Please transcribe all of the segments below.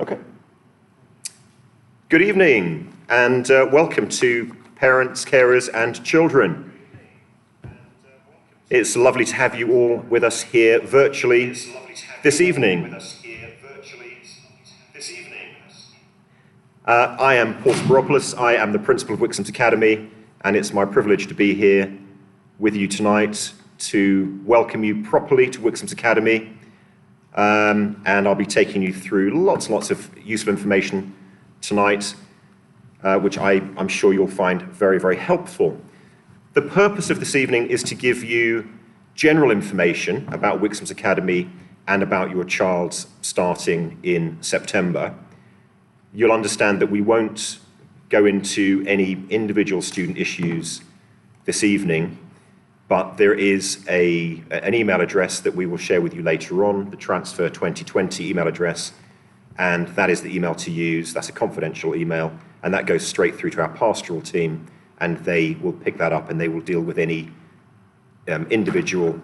Okay. Good evening and welcome to parents, carers and children. It's lovely to have you all with us here virtually this evening. I am Paul Sporopoulos. I am the principal of Wixams Academy, and it's my privilege to be here with you tonight to welcome you properly to Wixams Academy. And I'll be taking you through lots of useful information tonight, which I'm sure you'll find very, very helpful. The purpose of this evening is to give you general information about Wixams Academy and about your child starting in September. You'll understand that we won't go into any individual student issues this evening, but there is an email address that we will share with you later on, the Transfer 2020 email address, and that is the email to use. That's a confidential email, and that goes straight through to our pastoral team, and they will pick that up and they will deal with any individual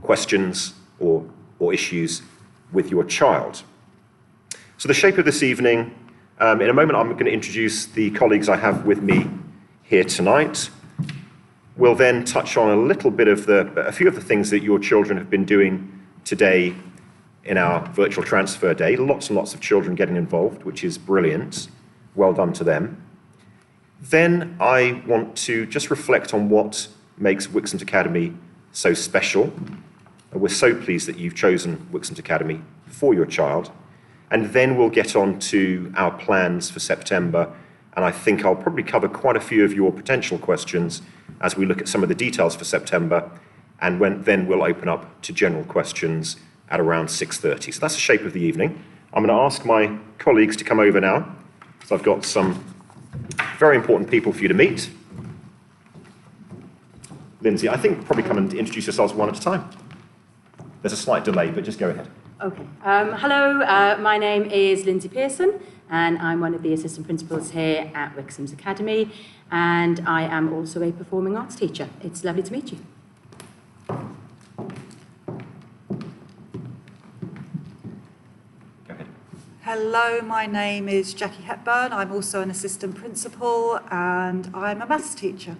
questions or issues with your child. So the shape of this evening, in a moment I'm going to introduce the colleagues I have with me here tonight. We'll then touch on a little bit of a few of the things that your children have been doing today in our virtual transfer day. Lots and lots of children getting involved, which is brilliant. Well done to them. Then I want to just reflect on what makes Wixams Academy so special. We're so pleased that you've chosen Wixams Academy for your child. And then we'll get on to our plans for September. And I think I'll probably cover quite a few of your potential questions as we look at some of the details for September, and then we'll open up to general questions at around 6:30. So that's the shape of the evening. I'm going to ask my colleagues to come over now. So I've got some very important people for you to meet. Lindsay, I think probably come and introduce yourselves one at a time. There's a slight delay, but just go ahead. Okay. Hello, my name is Lindsay Pearson, and I'm one of the assistant principals here at Wixams Academy, and I am also a performing arts teacher. It's lovely to meet you. Go ahead. Hello, my name is Jackie Hepburn. I'm also an assistant principal, and I'm a maths teacher.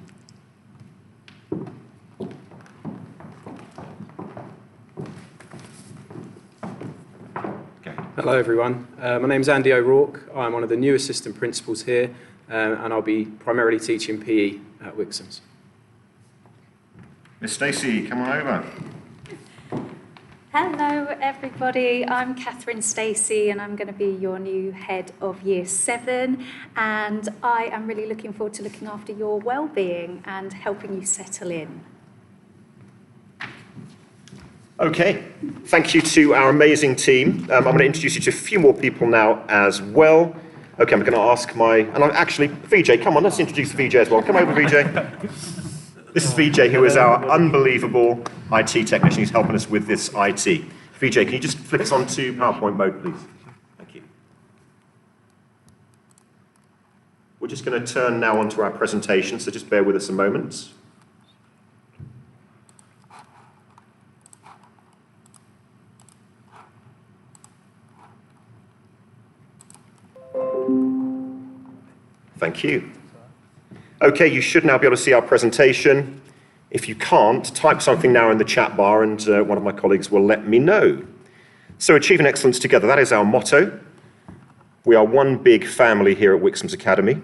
Hello everyone, my name's Andy O'Rourke. I'm one of the new assistant principals here, and I'll be primarily teaching PE at Wixams. Miss Stacey, come on over. Hello everybody, I'm Catherine Stacey and I'm going to be your new head of Year 7, and I am really looking forward to looking after your well-being and helping you settle in. Okay, thank you to our amazing team. I'm going to introduce you to a few more people now as well. Okay, I'm going to ask actually, VJ, come on, let's introduce VJ as well. Come over, VJ. This is VJ, who is our unbelievable IT technician who's helping us with this IT. VJ, can you just flick us on to PowerPoint mode, please? Thank you. We're just going to turn now onto our presentation, so just bear with us a moment. Thank you. Okay, you should now be able to see our presentation. If you can't, type something now in the chat bar and one of my colleagues will let me know. So achieving excellence together, that is our motto. We are one big family here at Wixams Academy.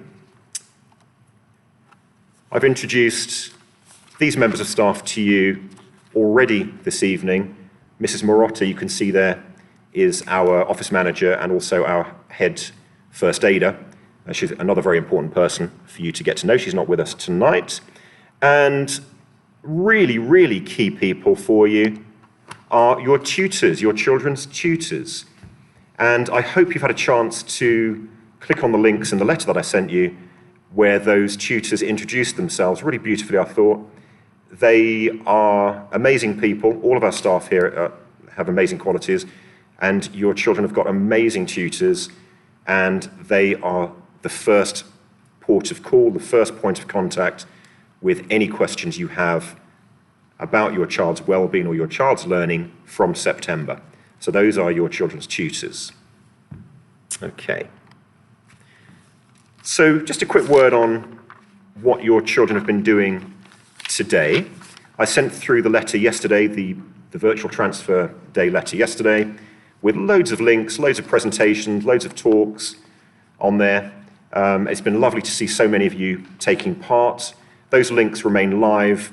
I've introduced these members of staff to you already this evening. Mrs. Marotta, you can see there, is our office manager and also our head first aider. She's another very important person for you to get to know. She's not with us tonight. And really, really key people for you are your tutors, your children's tutors. And I hope you've had a chance to click on the links in the letter that I sent you where those tutors introduced themselves really beautifully, I thought. They are amazing people. All of our staff here have amazing qualities, and your children have got amazing tutors, and they are the first port of call, the first point of contact with any questions you have about your child's well-being or your child's learning from September. So those are your children's tutors. Okay. So just a quick word on what your children have been doing today. I sent through the letter yesterday, the virtual transfer day letter yesterday, with loads of links, loads of presentations, loads of talks on there. It's been lovely to see so many of you taking part. Those links remain live.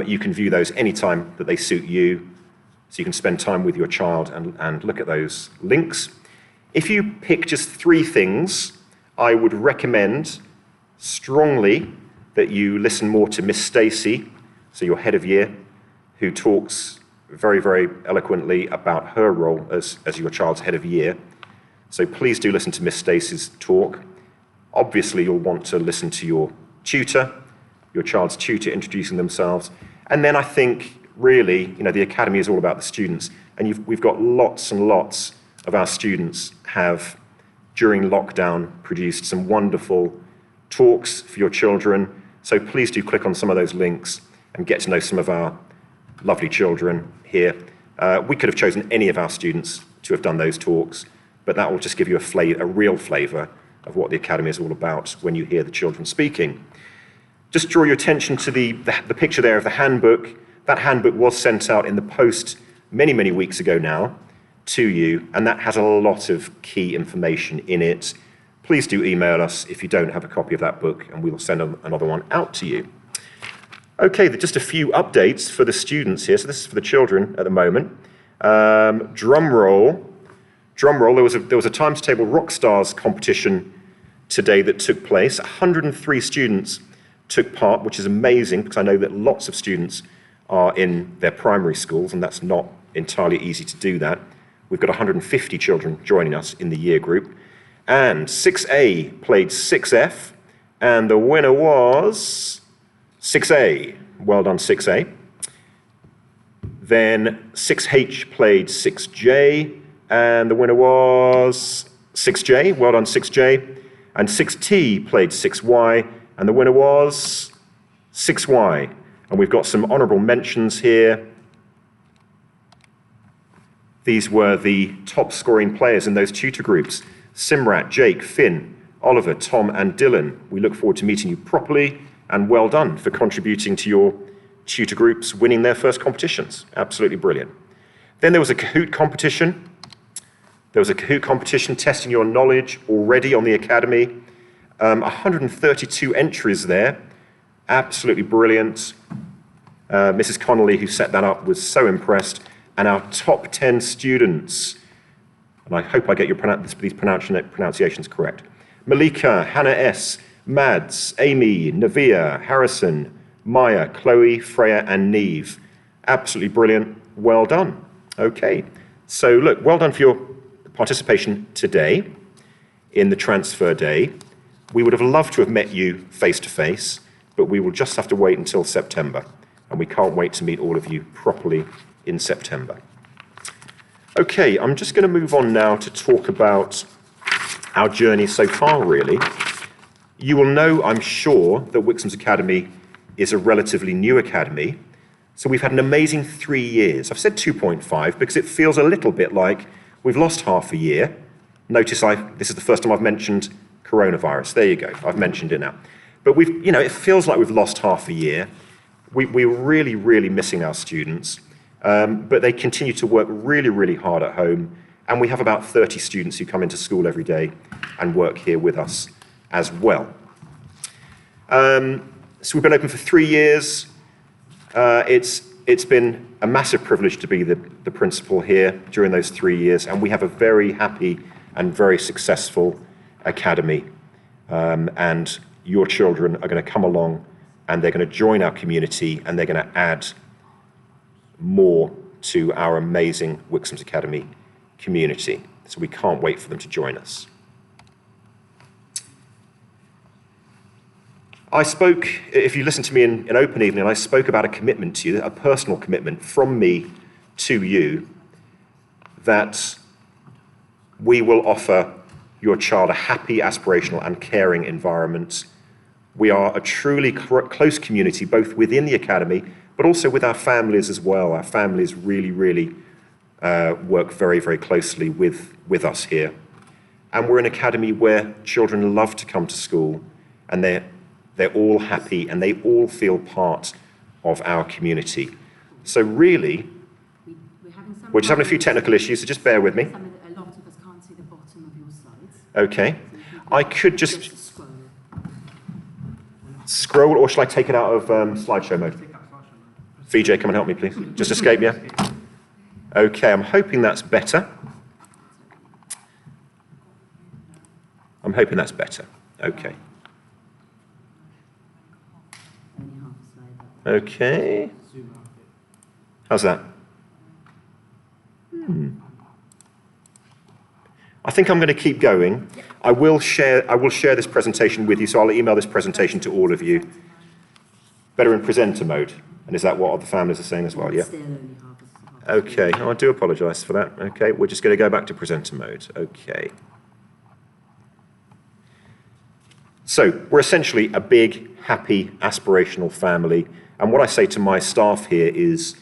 You can view those anytime that they suit you, so you can spend time with your child and look at those links. If you pick just 3 things, I would recommend strongly that you listen more to Miss Stacey, so your head of year, who talks very, very eloquently about her role as your child's head of year. So please do listen to Miss Stacey's talk. Obviously, you'll want to listen to your tutor, your child's tutor introducing themselves. And then I think, really, the Academy is all about the students. And we've got lots and lots of our students have, during lockdown, produced some wonderful talks for your children. So please do click on some of those links and get to know some of our lovely children here. We could have chosen any of our students to have done those talks, but that will just give you a real flavour of what the Academy is all about when you hear the children speaking. Just draw your attention to the picture there of the handbook. That handbook was sent out in the post many, many weeks ago now to you, and that has a lot of key information in it. Please do email us if you don't have a copy of that book, and we will send another one out to you. Okay, just a few updates for the students here. So this is for the children at the moment. Drum roll. There was a Times Table Rockstars competition today that took place. 103 students took part, which is amazing because I know that lots of students are in their primary schools, and that's not entirely easy to do that. We've got 150 children joining us in the year group. And 6A played 6F, and the winner was 6A. Well done, 6A. Then 6H played 6J, and the winner was 6J. Well done, 6J. And 6T played 6Y, and the winner was 6Y. And we've got some honourable mentions here. These were the top scoring players in those tutor groups: Simrat, Jake, Finn, Oliver, Tom, and Dylan. We look forward to meeting you properly, and well done for contributing to your tutor groups winning their first competitions. Absolutely brilliant. Then there was a Kahoot competition. There was a Kahoot competition testing your knowledge already on the Academy. 132 entries there. Absolutely brilliant. Mrs. Connolly, who set that up, was so impressed. And our top 10 students, and I hope I get these pronunciations correct: Malika, Hannah S., Mads, Amy, Navia, Harrison, Maya, Chloe, Freya, and Neve. Absolutely brilliant. Well done. Okay. So look, well done for your participation today in the transfer day. We would have loved to have met you face to face, but we will just have to wait until September. And we can't wait to meet all of you properly in September. Okay, I'm just going to move on now to talk about our journey so far, really. You will know, I'm sure, that Wixams Academy is a relatively new academy. So we've had an amazing 3 years. I've said 2.5 because it feels a little bit like we've lost half a year. Notice this is the first time I've mentioned coronavirus. There you go, I've mentioned it now. But it feels like we've lost half a year. We're really, really missing our students. But they continue to work really, really hard at home. And we have about 30 students who come into school every day and work here with us as well. So we've been open for 3 years. It's been a massive privilege to be the principal here during those 3 years. And we have a very happy and very successful academy. And your children are going to come along and they're going to join our community and they're going to add more to our amazing Wixams Academy community. So we can't wait for them to join us. I spoke, if you listened to me in Open Evening, I spoke about a commitment to you, a personal commitment from me to you, that we will offer your child a happy, aspirational, and caring environment. We are a truly close community, both within the academy, but also with our families as well. Our families really, really work very, very closely with us here. And we're an academy where children love to come to school, and they're all happy, and they all feel part of our community. So really, we're just having a few technical issues, so just bear with me. A lot of us can't see the bottom of your slides. Okay. I could just Scroll. scroll, or shall I take it out of slideshow mode? VJ, come and help me, please. Just escape, yeah? Okay, I'm hoping that's better. I'm hoping that's better. Okay. Only half a slide. Okay. How's that? I think I'm going to keep going. I will share this presentation with you, so I'll email this presentation to all of you. Better in presenter mode. And is that what other families are saying as well? Yeah. Still only half a Okay. Oh, I do apologise for that. Okay. We're just going to go back to presenter mode. Okay. So we're essentially a big, happy, aspirational family. And what I say to my staff here is,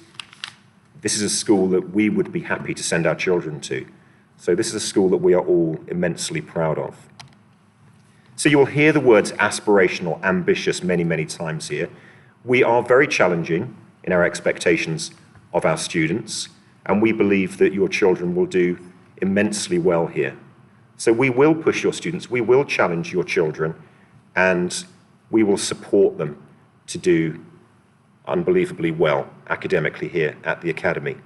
this is a school that we would be happy to send our children to. So this is a school that we are all immensely proud of. So you will hear the words aspirational, ambitious many, many times here. We are very challenging in our expectations of our students, and we believe that your children will do immensely well here. So we will push your students, we will challenge your children, and we will support them to do unbelievably well academically here at the Academy.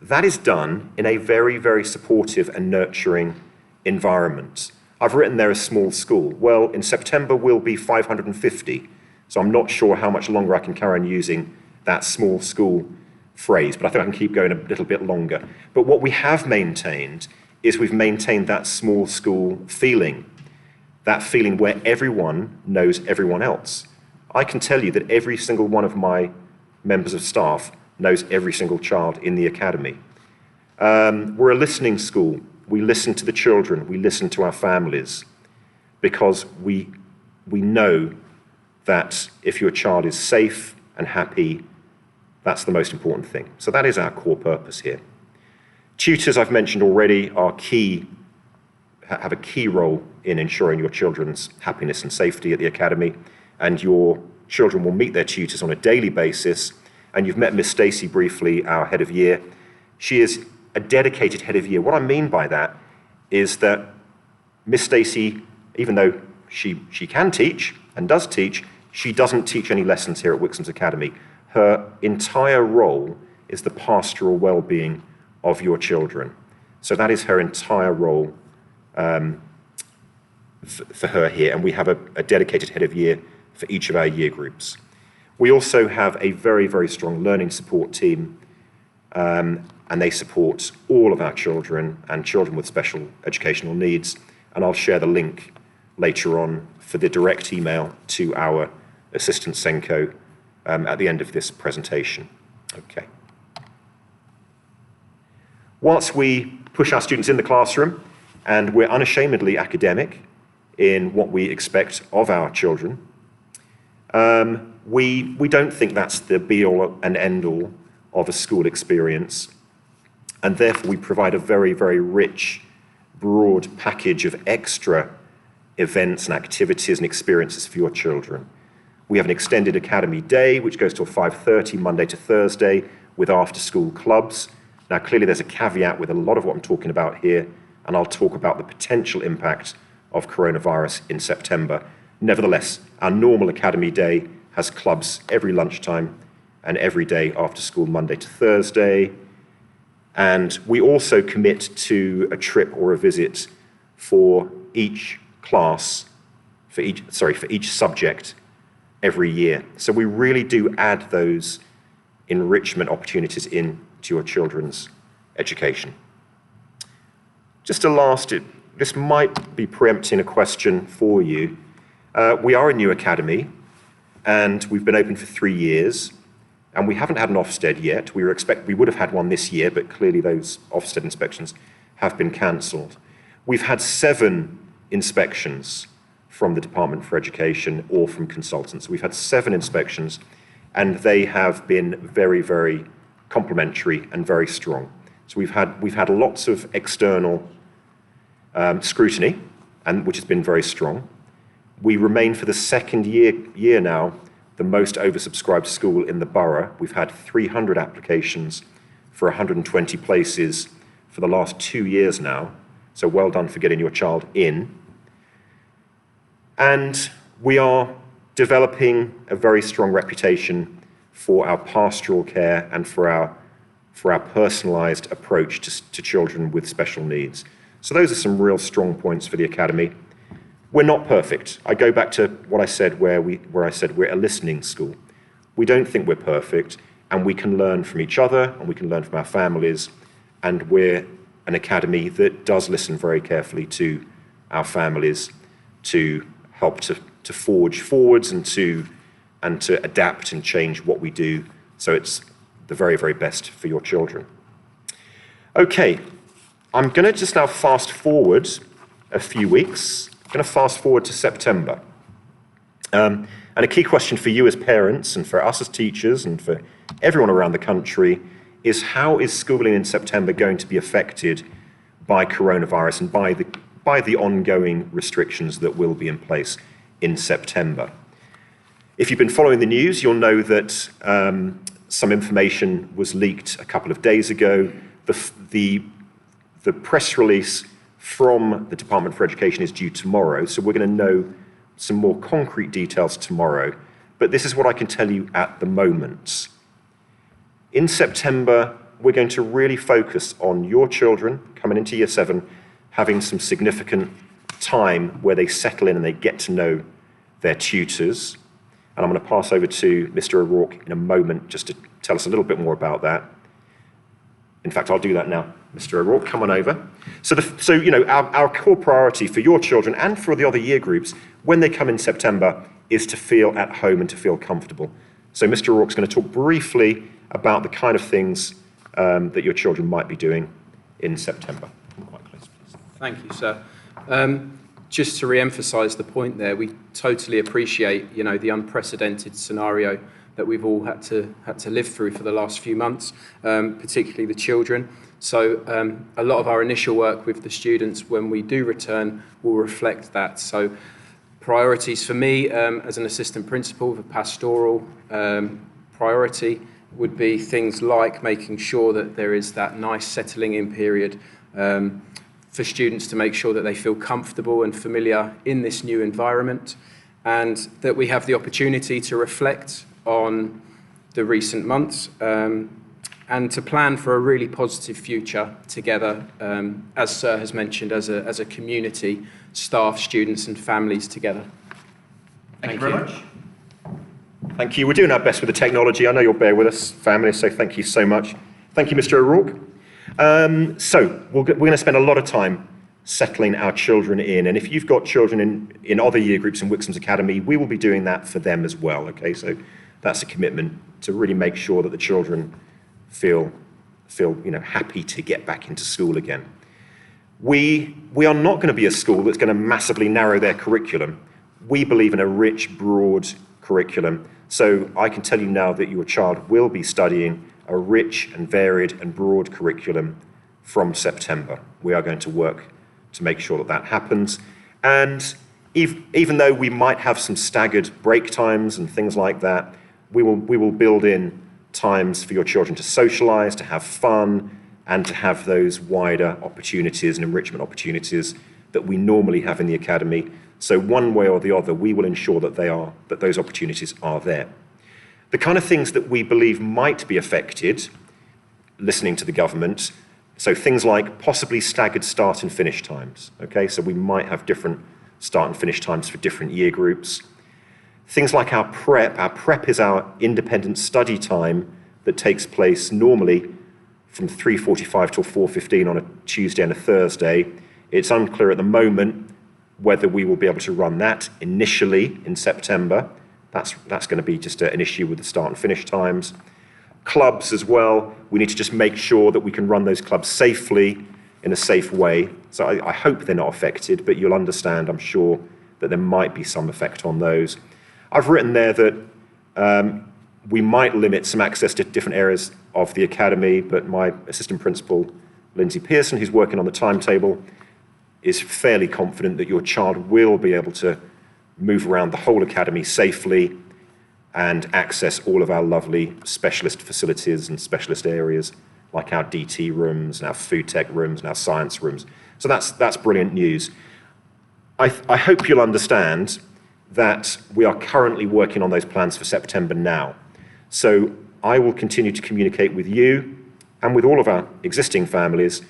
That is done in a very, very supportive and nurturing environment. I've written there a small school. Well, in September we'll be 550, so I'm not sure how much longer I can carry on using that small school phrase, but I think I can keep going a little bit longer. But what we have maintained is we've maintained that small school feeling, that feeling where everyone knows everyone else. I can tell you that every single one of my members of staff knows every single child in the Academy. We're a listening school. We listen to the children, we listen to our families, because we know that if your child is safe and happy, that's the most important thing. So that is our core purpose here. Tutors, I've mentioned already, have a key role in ensuring your children's happiness and safety at the Academy, and your children will meet their tutors on a daily basis. And you've met Miss Stacey briefly, our head of year. She is a dedicated head of year. What I mean by that is that Miss Stacey, even though she can teach and does teach, she doesn't teach any lessons here at Wixams Academy. Her entire role is the pastoral well-being of your children. So that is her entire role for her here, and we have a dedicated head of year for each of our year groups. We also have a very, very strong learning support team, and they support all of our children and children with special educational needs. And I'll share the link later on for the direct email to our Assistant Senko at the end of this presentation. Okay. Whilst we push our students in the classroom, and we're unashamedly academic in what we expect of our children, we don't think that's the be-all and end-all of a school experience, and therefore we provide a very, very rich, broad package of extra events and activities and experiences for your children. We have an extended academy day, which goes till 5:30, Monday to Thursday, with after-school clubs. Now, clearly there's a caveat with a lot of what I'm talking about here, and I'll talk about the potential impact of coronavirus in September. Nevertheless, our normal academy day has clubs every lunchtime and every day after school, Monday to Thursday. And we also commit to a trip or a visit for each class, for each subject every year. So we really do add those enrichment opportunities into your children's education. Just a last, this might be preempting a question for you. We are a new academy, and we've been open for 3 years, and we haven't had an Ofsted yet. We would have had one this year, but clearly those Ofsted inspections have been cancelled. We've had 7 inspections from the Department for Education or from consultants. We've had 7 inspections, and they have been very, very complimentary and very strong. So we've had lots of external scrutiny, and which has been very strong. We remain for the second year now the most oversubscribed school in the borough. We've had 300 applications for 120 places for the last 2 years now. So well done for getting your child in. And we are developing a very strong reputation for our pastoral care and for our personalised approach to children with special needs. So those are some real strong points for the Academy. We're not perfect. I go back to what I said where I said we're a listening school. We don't think we're perfect, and we can learn from each other, and we can learn from our families, and we're an academy that does listen very carefully to our families to help to forge forwards and to adapt and change what we do so it's the very, very best for your children. Okay, I'm going to just now fast forward a few weeks. I'm going to fast forward to September. And a key question for you as parents and for us as teachers and for everyone around the country is how is schooling in September going to be affected by coronavirus and by the ongoing restrictions that will be in place in September? If you've been following the news, you'll know that some information was leaked a couple of days ago. The press release from the Department for Education is due tomorrow, so we're going to know some more concrete details tomorrow. But this is what I can tell you at the moment. In September, we're going to really focus on your children coming into Year 7, having some significant time where they settle in and they get to know their tutors. And I'm going to pass over to Mr. O'Rourke in a moment just to tell us a little bit more about that. In fact, I'll do that now. Mr. O'Rourke, come on over. So you know, our core priority for your children and for the other year groups when they come in September is to feel at home and to feel comfortable. So Mr. O'Rourke's going to talk briefly about the kind of things that your children might be doing in September. Come quite close, please. Thank you, sir. Just to re-emphasise the point there, we totally appreciate, you know, the unprecedented scenario that we've all had to live through for the last few months, particularly the children. So a lot of our initial work with the students when we do return will reflect that. So priorities for me as an assistant principal, the pastoral priority would be things like making sure that there is that nice settling in period for students to make sure that they feel comfortable and familiar in this new environment, and that we have the opportunity to reflect on the recent months and to plan for a really positive future together, as Sir has mentioned, as a community, staff, students and families together. Thank you very much. Thank you. We're doing our best with the technology. I know you'll bear with us, family, so thank you so much. Thank you, Mr. O'Rourke. So we're going to spend a lot of time settling our children in, and if you've got children in other year groups in Wixams Academy, we will be doing that for them as well, okay? So that's a commitment to really make sure that the children feel happy to get back into school again. We are not going to be a school that's going to massively narrow their curriculum. We believe in a rich, broad curriculum. So I can tell you now that your child will be studying a rich and varied and broad curriculum from September. We are going to work to make sure that happens. And even though we might have some staggered break times and things like that, we will build in times for your children to socialise, to have fun, and to have those wider opportunities and enrichment opportunities that we normally have in the academy. So one way or the other, we will ensure that those opportunities are there. The kind of things that we believe might be affected, listening to the government, so things like possibly staggered start and finish times, okay? So we might have different start and finish times for different year groups. Things like our prep is our independent study time that takes place normally from 3:45 till 4:15 on a Tuesday and a Thursday. It's unclear at the moment whether we will be able to run that initially in September. That's going to be just an issue with the start and finish times. Clubs as well, we need to just make sure that we can run those clubs safely, in a safe way. So I hope they're not affected, but you'll understand, I'm sure, that there might be some effect on those. I've written there that we might limit some access to different areas of the academy, but my assistant principal, Lindsay Pearson, who's working on the timetable, is fairly confident that your child will be able to move around the whole academy safely and access all of our lovely specialist facilities and specialist areas like our DT rooms and our food tech rooms and our science rooms. So that's brilliant news. I hope you'll understand that we are currently working on those plans for September now. So I will continue to communicate with you and with all of our existing families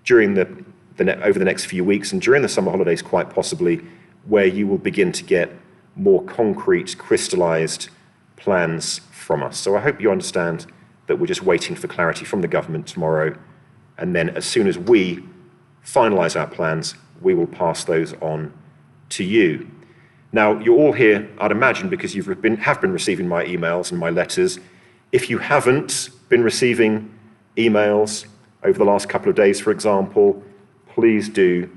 during over the next few weeks and during the summer holidays quite possibly, where you will begin to get more concrete, crystallized plans from us. So I hope you understand that we're just waiting for clarity from the government tomorrow, and then as soon as we finalize our plans, we will pass those on to you. Now, you're all here, I'd imagine, because you have been receiving my emails and my letters. If you haven't been receiving emails over the last couple of days, for example, please do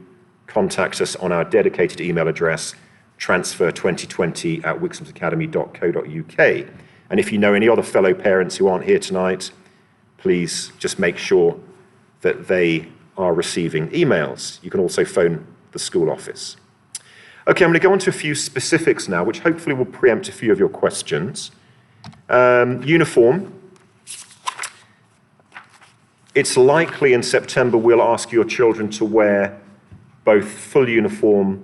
contact us on our dedicated email address, transfer2020@wixamsacademy.co.uk. And if you know any other fellow parents who aren't here tonight, please just make sure that they are receiving emails. You can also phone the school office. Okay, I'm going to go on to a few specifics now, which hopefully will preempt a few of your questions. Uniform. It's likely in September we'll ask your children to wear both full uniform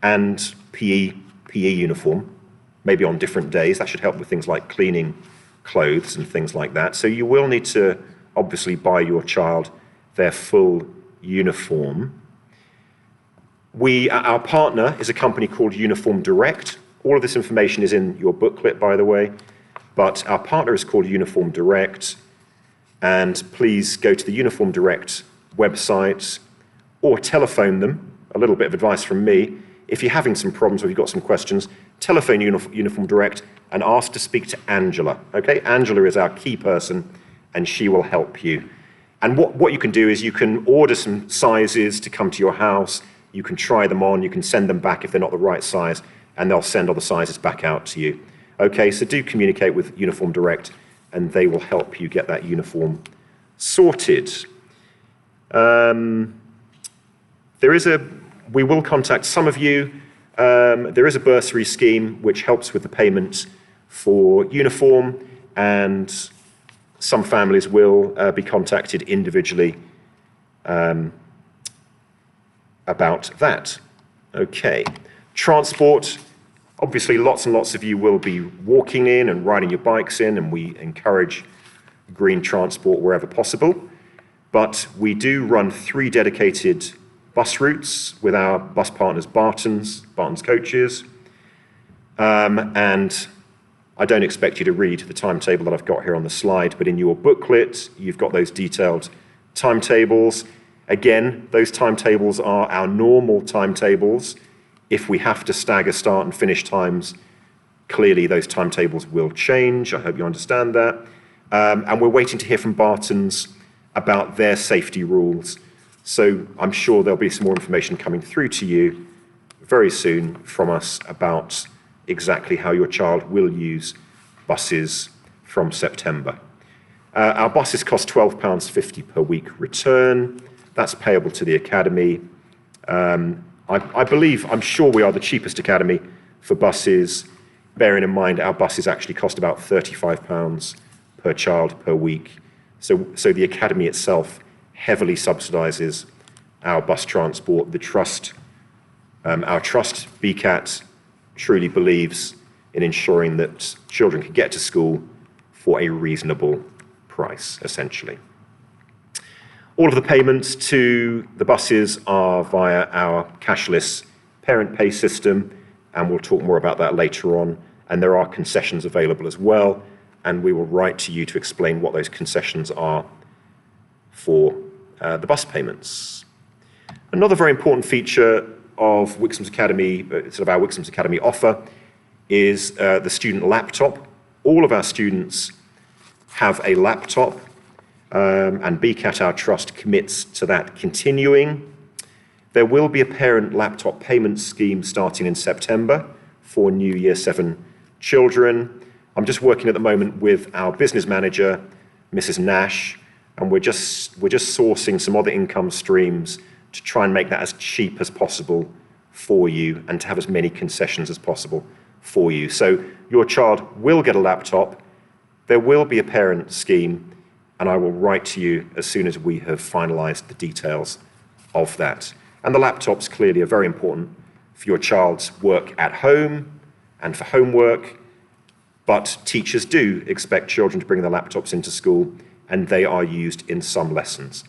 and PE uniform, maybe on different days. That should help with things like cleaning clothes and things like that. So you will need to obviously buy your child their full uniform. Our partner is a company called Uniform Direct. All of this information is in your booklet, by the way, but our partner is called Uniform Direct, and please go to the Uniform Direct website or telephone them. A little bit of advice from me. If you're having some problems or you've got some questions, telephone Uniform Direct and ask to speak to Angela, okay? Angela is our key person, and she will help you. And what you can do is you can order some sizes to come to your house. You can try them on. You can send them back if they're not the right size, and they'll send all the sizes back out to you. Okay, so do communicate with Uniform Direct, and they will help you get that uniform sorted. We will contact some of you. There is a bursary scheme which helps with the payment for uniform, and some families will be contacted individually about that. Okay. Transport. Obviously, lots and lots of you will be walking in and riding your bikes in, and we encourage green transport wherever possible. But we do run 3 dedicated bus routes with our bus partners, Barton's Coaches. And I don't expect you to read the timetable that I've got here on the slide, but in your booklet, you've got those detailed timetables. Again, those timetables are our normal timetables. If we have to stagger start and finish times, clearly those timetables will change. I hope you understand that. And we're waiting to hear from Barton's about their safety rules. So I'm sure there'll be some more information coming through to you very soon from us about exactly how your child will use buses from September. Our buses cost £12.50 per week return. That's payable to the academy. I'm sure we are the cheapest academy for buses, bearing in mind our buses actually cost about £35 per child per week. So the academy itself heavily subsidises our bus transport. Our trust, BCAT, truly believes in ensuring that children can get to school for a reasonable price, essentially. All of the payments to the buses are via our cashless parent pay system, and we'll talk more about that later on. And there are concessions available as well, and we will write to you to explain what those concessions are for the bus payments. Another very important feature of Wixams Academy, sort of our Wixams Academy offer, is the student laptop. All of our students have a laptop, and BCAT, our trust, commits to that continuing. There will be a parent laptop payment scheme starting in September for new Year 7 children. I'm just working at the moment with our business manager, Mrs. Nash, and we're just sourcing some other income streams to try and make that as cheap as possible for you and to have as many concessions as possible for you. So your child will get a laptop, there will be a parent scheme, and I will write to you as soon as we have finalised the details of that. And the laptops clearly are very important for your child's work at home and for homework, but teachers do expect children to bring their laptops into school, and they are used in some lessons.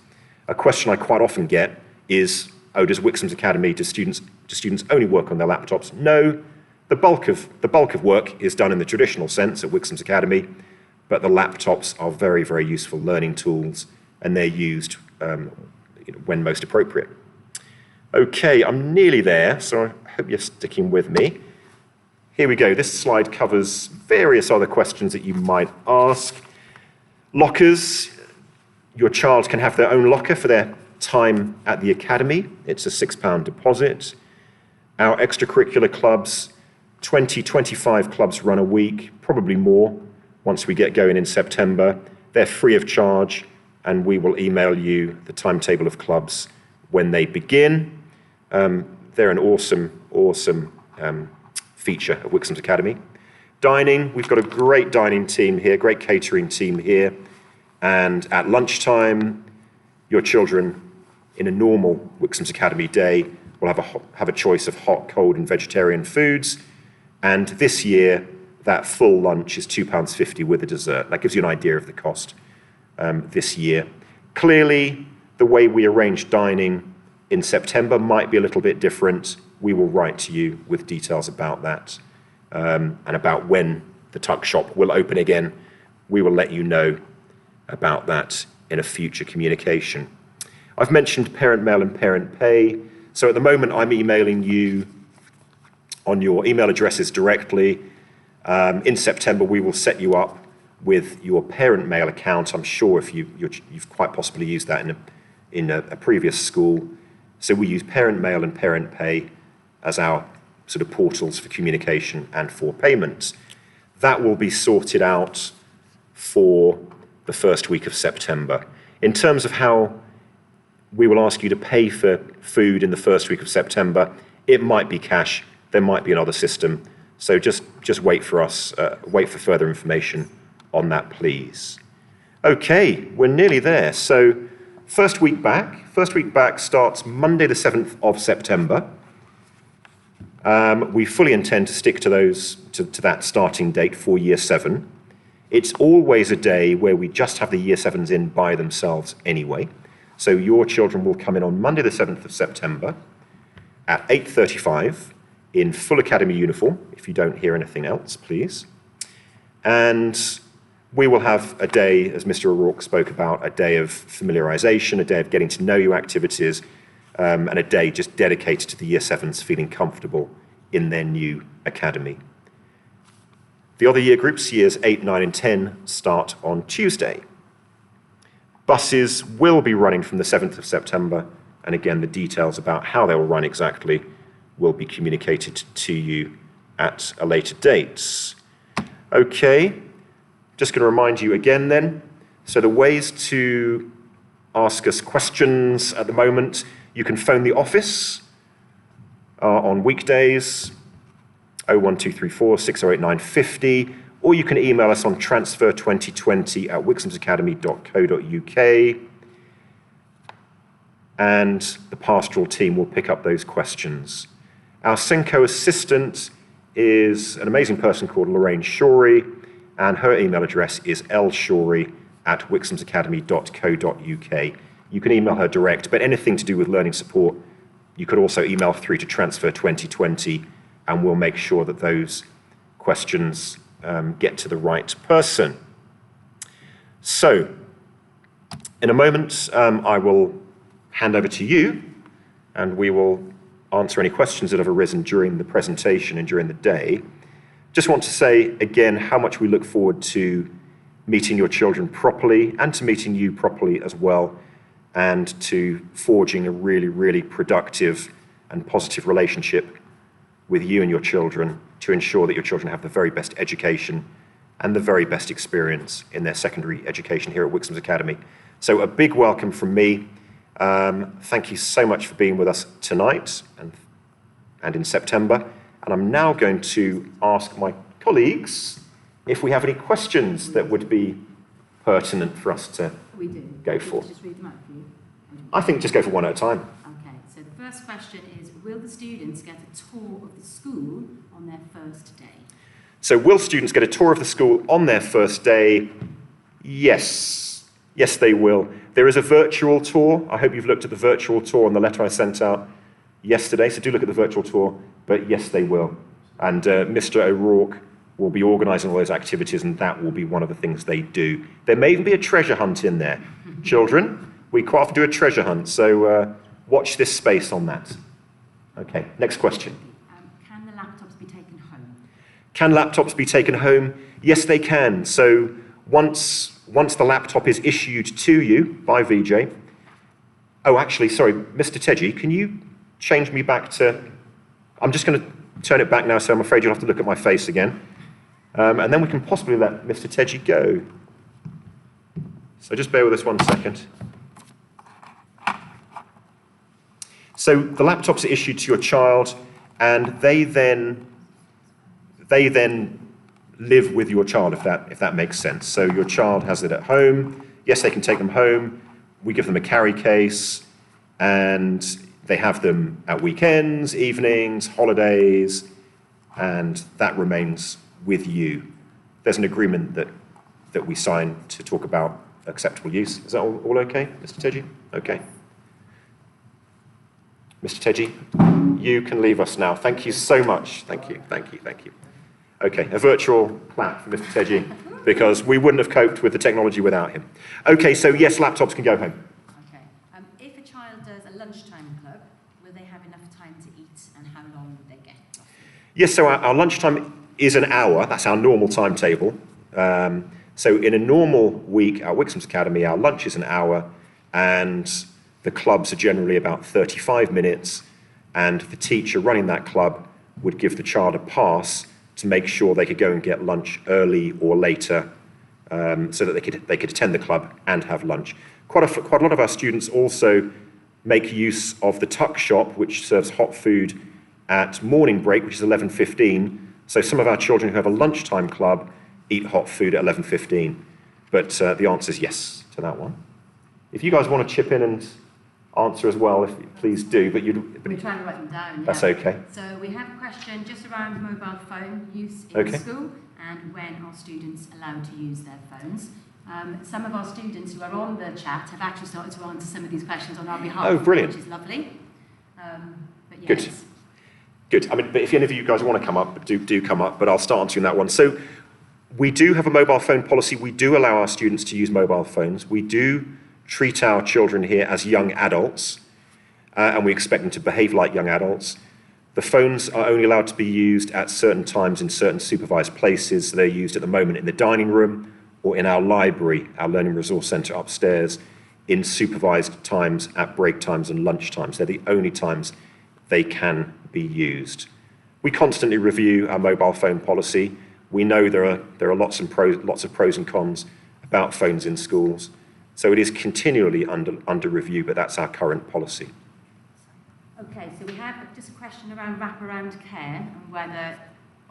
A question I quite often get is, oh, does Wixams Academy, do students only work on their laptops? No, the bulk of work is done in the traditional sense at Wixams Academy, but the laptops are very, very useful learning tools, and they're used when most appropriate. Okay, I'm nearly there, so I hope you're sticking with me. Here we go. This slide covers various other questions that you might ask. Lockers. Your child can have their own locker for their time at the academy. It's a £6 deposit. Our extracurricular clubs, 25 clubs run a week, probably more once we get going in September. They're free of charge, and we will email you the timetable of clubs when they begin. They're an awesome feature of Wixams Academy. Dining, we've got a great dining team here, great catering team here. And at lunchtime, your children in a normal Wixams Academy day will have a choice of hot, cold, and vegetarian foods. And this year, that full lunch is £2.50 with a dessert. That gives you an idea of the cost this year. Clearly, the way we arrange dining in September might be a little bit different. We will write to you with details about that and about when the tuck shop will open again. We will let you know about that in a future communication. I've mentioned parent mail and parent pay. So at the moment, I'm emailing you on your email addresses directly. In September, we will set you up with your parent mail account. I'm sure if you've quite possibly used that in a previous school. So we use parent mail and parent pay as our sort of portals for communication and for payments. That will be sorted out for the first week of September. In terms of how we will ask you to pay for food in the first week of September, it might be cash, there might be another system. So just wait for us, wait for further information on that, please. Okay, we're nearly there. So first week back starts Monday the 7th of September. We fully intend to stick to that starting date for Year 7. It's always a day where we just have the Year 7s in by themselves anyway. So your children will come in on Monday the 7th of September at 8:35 in full academy uniform, if you don't hear anything else, please. And we will have a day, as Mr. O'Rourke spoke about, a day of familiarisation, a day of getting to know you activities, and a day just dedicated to the Year 7s feeling comfortable in their new academy. The other year groups, years 8, 9 and 10, start on Tuesday. Buses will be running from the 7th of September, and again, the details about how they will run exactly will be communicated to you at a later date. Okay, just going to remind you again then, so the ways to ask us questions at the moment, you can phone the office on weekdays, 01234 6089 950, or you can email us on transfer2020@wixamsacademy.co.uk, and the pastoral team will pick up those questions. Our Senko assistant is an amazing person called Lorraine Shorey, and her email address is lshorey@wixamsacademy.co.uk. You can email her direct, but anything to do with learning support, you could also email through to transfer2020, and we'll make sure that those questions get to the right person. So, in a moment, I will hand over to you, and we will answer any questions that have arisen during the presentation and during the day. Just want to say again how much we look forward to meeting your children properly and to meeting you properly as well, and to forging a really, really productive and positive relationship with you and your children to ensure that your children have the very best education and the very best experience in their secondary education here at Wixams Academy. So a big welcome from me, Thank you so much for being with us tonight and in September. And I'm now going to ask my colleagues if we have any questions that would be pertinent for us to go for. Just read them out for you. I think just go for one at a time. Okay, so the first question is, will the students get a tour of the school on their first day? So will students get a tour of the school on their first day? Yes. Yes, they will. There is a virtual tour. I hope you've looked at the virtual tour on the letter I sent out yesterday, so do look at the virtual tour, but yes, they will. And Mr. O'Rourke will be organising all those activities, and that will be one of the things they do. There may even be a treasure hunt in there. Children, we quite often do a treasure hunt, so watch this space on that. Okay, next question. Can the laptops be taken home? Can laptops be taken home? Yes, they can. So once the laptop is issued to you by VJ, oh, actually, sorry, Mr. Tedgy, can you change me back to, I'm just going to turn it back now, so I'm afraid you'll have to look at my face again. And then we can possibly let Mr. Tedgy go. So just bear with us 1 second. So the laptops are issued to your child, and they then live with your child, if that makes sense. So your child has it at home. Yes, they can take them home. We give them a carry case, and they have them at weekends, evenings, holidays, and that remains with you. There's an agreement that we sign to talk about acceptable use. Is that all okay, Mr. Tedgy? Okay. Mr. Tedgy, you can leave us now. Thank you so much. Thank you, thank you, thank you. Okay, a virtual clap for Mr. Tedgy, because we wouldn't have coped with the technology without him. Okay, so yes, laptops can go home. Okay. If a child does a lunchtime club, will they have enough time to eat, and how long would they get? Yes, so our lunchtime is an hour. That's our normal timetable. So in a normal week at Wixams Academy, our lunch is an hour, and the clubs are generally about 35 minutes, and the teacher running that club would give the child a pass to make sure they could go and get lunch early or later, so that they could attend the club and have lunch. Quite a lot of our students also make use of the tuck shop, which serves hot food at morning break, which is 11:15. So some of our children who have a lunchtime club eat hot food at 11:15. But the answer is yes to that one. If you guys want to chip in and answer as well, please do. But we're trying to write them down. That's yeah. okay. So we have a question just around mobile phone use in Okay. school, and when are students allowed to use their phones? Some of our students who are on the chat have actually started to answer some of these questions on our behalf, Oh, brilliant. which is lovely. But yes. Good. Good. I mean, but if any of you guys want to come up, do come up, but I'll start answering that one. So we do have a mobile phone policy. We do allow our students to use mobile phones. We do treat our children here as young adults, and we expect them to behave like young adults. The phones are only allowed to be used at certain times in certain supervised places. They're used at the moment in the dining room or in our library, our Learning Resource Centre upstairs, in supervised times at break times and lunch times. They're the only times they can be used. We constantly review our mobile phone policy. We know there are lots of pros and cons about phones in schools. So it is continually under review, but that's our current policy. Okay, so we have just a question around wraparound care, and whether,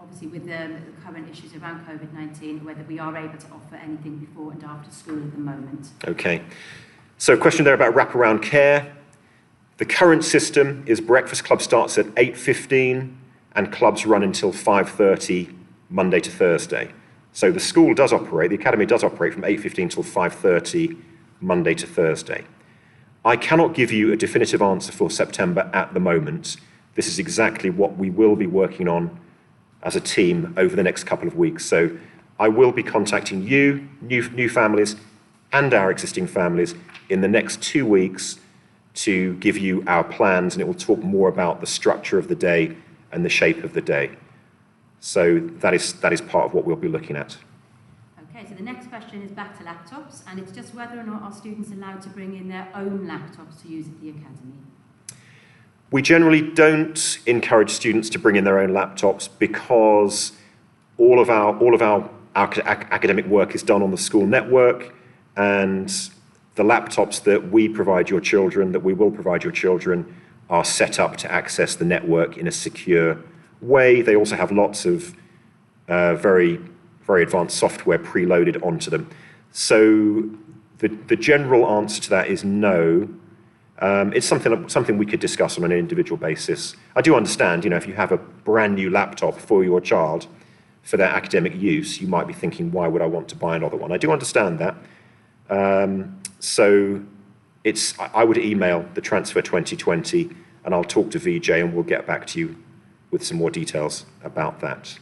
obviously with the current issues around COVID-19, whether we are able to offer anything before and after school at the moment. Okay, so a question there about wraparound care. The current system is breakfast club starts at 8:15 and clubs run until 5:30 Monday to Thursday. So the school does operate, the academy does operate from 8:15 till 5:30 Monday to Thursday. I cannot give you a definitive answer for September at the moment. This is exactly what we will be working on as a team over the next couple of weeks. So I will be contacting you, new families, and our existing families in the next 2 weeks to give you our plans, and it will talk more about the structure of the day and the shape of the day. So that is part of what we'll be looking at. Okay, so the next question is back to laptops, and it's just whether or not our students are allowed to bring in their own laptops to use at the academy. We generally don't encourage students to bring in their own laptops because all of our academic work is done on the school network, and the laptops that we provide your children, that we will provide your children, are set up to access the network in a secure way. They also have lots of very, very advanced software preloaded onto them. So the general answer to that is no. It's something we could discuss on an individual basis. I do understand, if you have a brand new laptop for your child for their academic use, you might be thinking, why would I want to buy another one? I do understand that. So I would email the Transfer 2020 and I'll talk to VJ and we'll get back to you with some more details about that.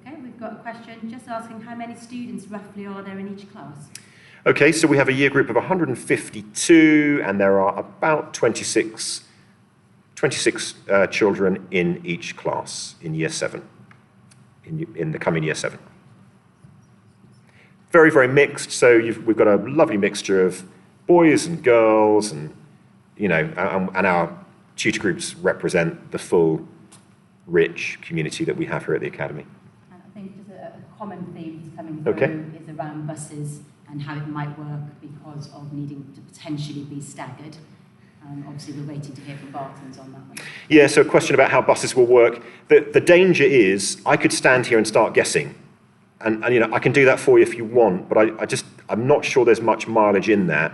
Okay, we've got a question just asking how many students roughly are there in each class? Okay, so we have a year group of 152 and there are about 26 children in each class in year 7, in the coming year 7. Very, very mixed, so we've got a lovely mixture of boys and girls and our tutor groups represent the full, rich community that we have here at the Academy. And I think just a common theme that's coming through is around buses and how it might work because of needing to potentially be staggered. Obviously, we're waiting to hear from Bartons on that one. Yeah, so a question about how buses will work. The danger is I could stand here and start guessing. And I can do that for you if you want, but I'm not sure there's much mileage in that.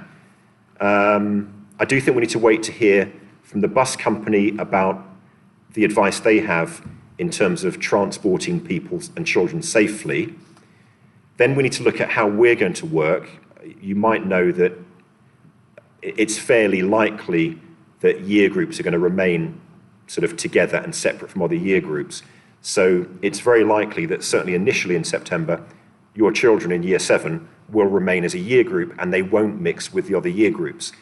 I do think we need to wait to hear from the bus company about the advice they have in terms of transporting people and children safely. Then we need to look at how we're going to work. You might know that it's fairly likely that year groups are going to remain sort of together and separate from other year groups. So it's very likely that certainly initially in September, your children in year 7 will remain as a year group and they won't mix with the other year groups.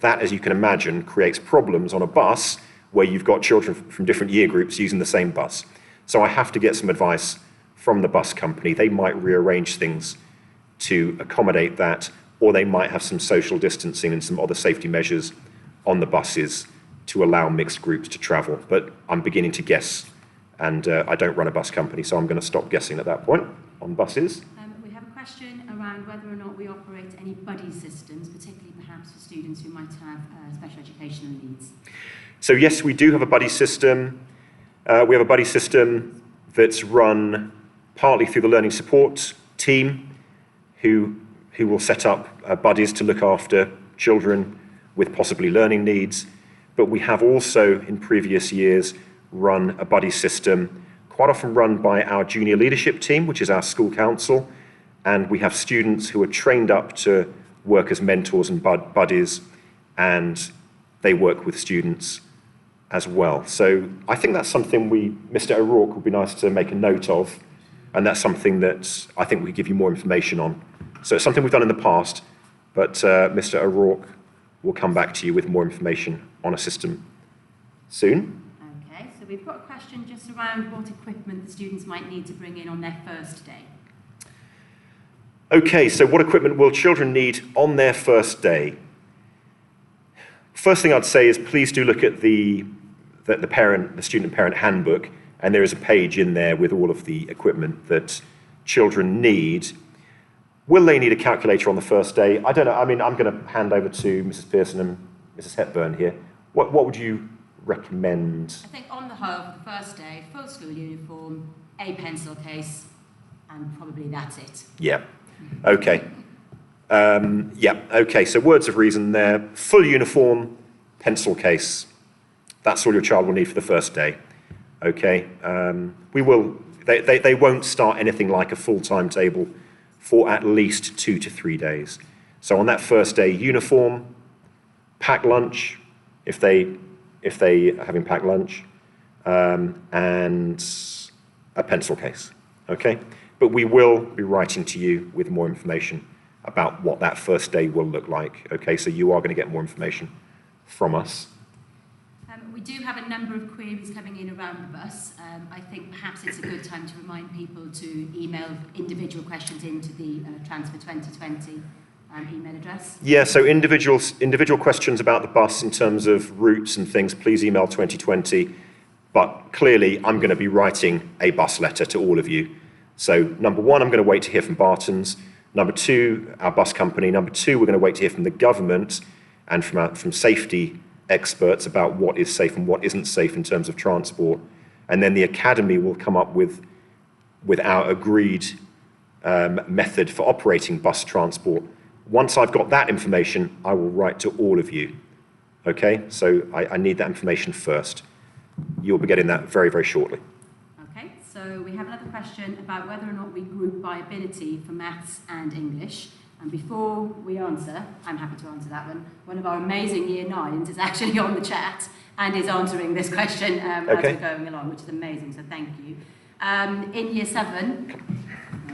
That, as you can imagine, creates problems on a bus where you've got children from different year groups using the same bus. So I have to get some advice from the bus company. They might rearrange things to accommodate that, or they might have some social distancing and some other safety measures on the buses to allow mixed groups to travel. But I'm beginning to guess, and I don't run a bus company, so I'm going to stop guessing at that point on buses. We have a question around whether or not we operate any buddy systems, particularly perhaps for students who might have special educational needs. So yes, we do have a buddy system. We have a buddy system that's run partly through the learning support team, who will set up buddies to look after children with possibly learning needs. But we have also, in previous years, run a buddy system, quite often run by our junior leadership team, which is our school council. And we have students who are trained up to work as mentors and buddies, and they work with students as well. So I think that's something Mr. O'Rourke would be nice to make a note of, and that's something that I think we could give you more information on. So it's something we've done in the past, but Mr. O'Rourke will come back to you with more information on a system soon. Okay, so we've got a question just around what equipment the students might need to bring in on their first day. Okay, so what equipment will children need on their first day? First thing I'd say is please do look at the student and parent handbook, and there is a page in there with all of the equipment that children need. Will they need a calculator on the first day? I don't know. I mean, I'm going to hand over to Mrs. Pearson and Mrs. Hepburn here. What would you recommend? I think on the whole, for the first day, full school uniform, a pencil case, and probably that's it. Yeah. Okay. Okay, so words of reason there. Full uniform, pencil case. That's all your child will need for the first day. Okay. They won't start anything like a full timetable for at least 2 to 3 days. So on that first day, uniform, packed lunch, if they are having packed lunch, and a pencil case. Okay. But we will be writing to you with more information about what that first day will look like. Okay, so you are going to get more information from us. We do have a number of queries coming in around the bus. I think perhaps it's a good time to remind people to email individual questions into the Transfer 2020 email address. Yeah, so individual questions about the bus in terms of routes and things, please email 2020. But clearly, I'm going to be writing a bus letter to all of you. So number one, I'm going to wait to hear from Bartons. Number two, our bus company. Number two, we're going to wait to hear from the government and from safety experts about what is safe and what isn't safe in terms of transport. And then the academy will come up with our agreed method for operating bus transport. Once I've got that information, I will write to all of you. Okay, so I need that information first. You'll be getting that very, very shortly. Okay, so we have another question about whether or not we group by ability for maths and English. And before we answer, I'm happy to answer that one. One of our amazing Year 9s is actually on the chat and is answering this question as we're going along, which is amazing, so thank you. In Year 7,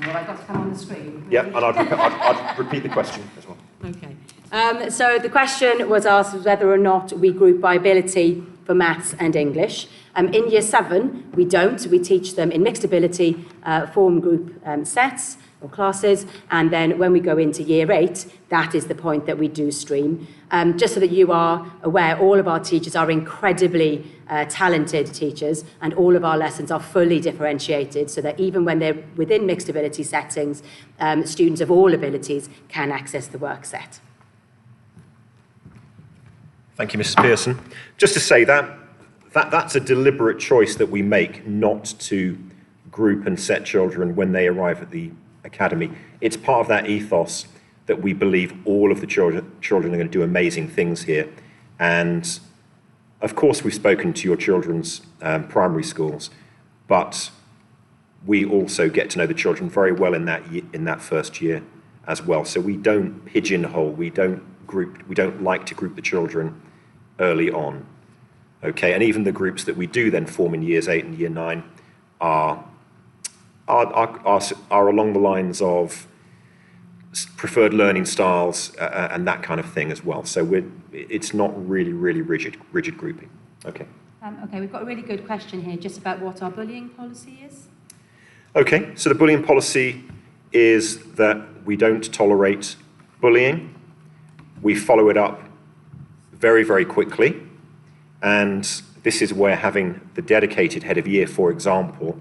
well, I've got to come on the screen. Yeah, and I'd repeat the question as well. Okay. So the question was asked whether or not we group by ability for maths and English. In Year 7, we don't. We teach them in mixed ability form group sets or classes, and then when we go into Year 8, that is the point that we do stream. Just so that you are aware, all of our teachers are incredibly talented teachers, and all of our lessons are fully differentiated, so that even when they're within mixed ability settings, students of all abilities can access the work set. Thank you, Mrs. Pearson. Just to say that's a deliberate choice that we make not to group and set children when they arrive at the academy. It's part of that ethos that we believe all of the children are going to do amazing things here. And of course, we've spoken to your children's primary schools, but we also get to know the children very well in that first year as well. So we don't pigeonhole, we don't like to group the children early on. Okay, and even the groups that we do then form in Years 8 and Year 9 are along the lines of preferred learning styles and that kind of thing as well. So it's not really rigid grouping. Okay. Okay, we've got a really good question here just about what our bullying policy is. Okay, so the bullying policy is that we don't tolerate bullying. We follow it up very, very quickly. And this is where having the dedicated head of year, for example,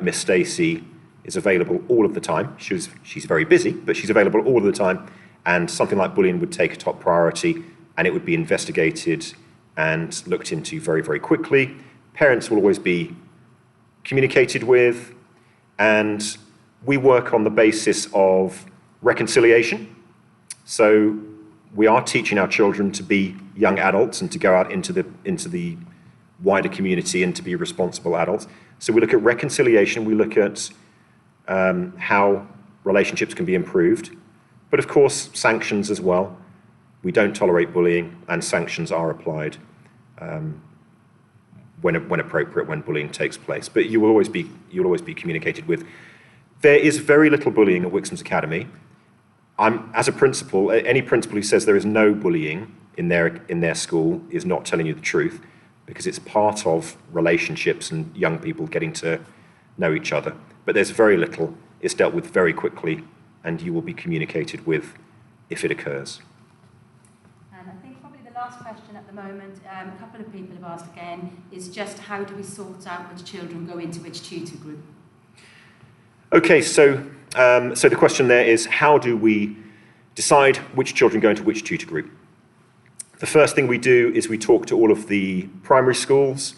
Miss Stacey, is available all of the time. She's very busy, but she's available all of the time. And something like bullying would take a top priority, and it would be investigated and looked into very, very quickly. Parents will always be communicated with, and we work on the basis of reconciliation. So we are teaching our children to be young adults and to go out into the wider community and to be responsible adults. So we look at reconciliation, we look at how relationships can be improved, but of course sanctions as well. We don't tolerate bullying, and sanctions are applied when appropriate, when bullying takes place. But you'll always be communicated with. There is very little bullying at Wixams Academy. As a principal, any principal who says there is no bullying in their school is not telling you the truth, because it's part of relationships and young people getting to know each other. But there's very little. It's dealt with very quickly, and you will be communicated with if it occurs. And I think probably the last question at the moment, a couple of people have asked again, is just how do we sort out which children go into which tutor group? Okay, so the question there is, how do we decide which children go into which tutor group? The first thing we do is we talk to all of the primary schools.